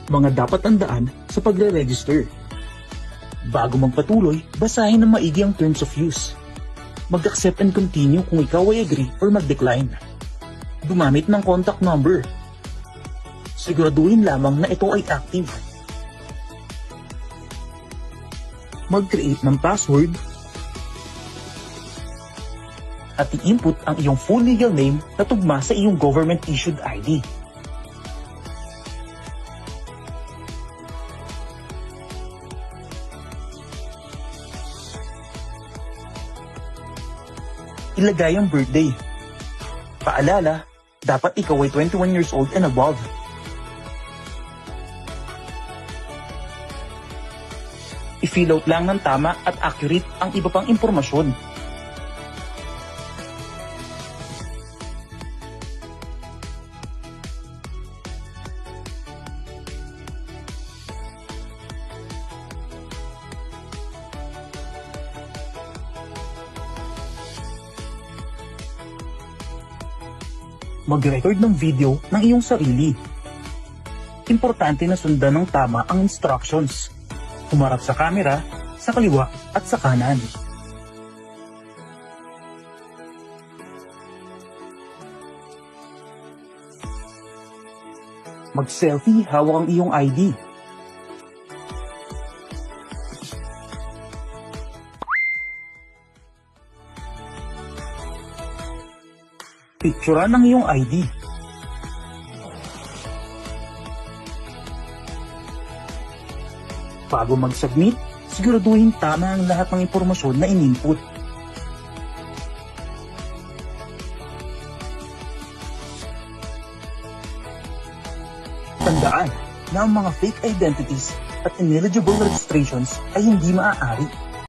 Mga dapat tandaan sa pagre-register. Bago magpatuloy, basahin ng maigi ang terms of use. Mag-accept and continue kung ikaw ay agree or mag-decline. Gumamit ng contact number. Siguraduhin lamang na ito ay active. Mag-create ng password. At i-input ang iyong full legal name na tugma sa iyong government-issued ID. Ilagay ang birthday. Paalala, dapat ikaw ay 21 years old and above. I-fill out lang ng tama at accurate ang iba pang impormasyon. Mag-record ng video ng iyong sarili. Importante na sundan ng tama ang instructions. Humarap sa camera, sa kaliwa at sa kanan. Mag-selfie hawak ang iyong ID. Picturean ang iyong ID. Bago mag-submit, siguraduhin tama ang lahat ng impormasyon na in-input. Tandaan na ang mga fake identities at ineligible registrations ay hindi maaari.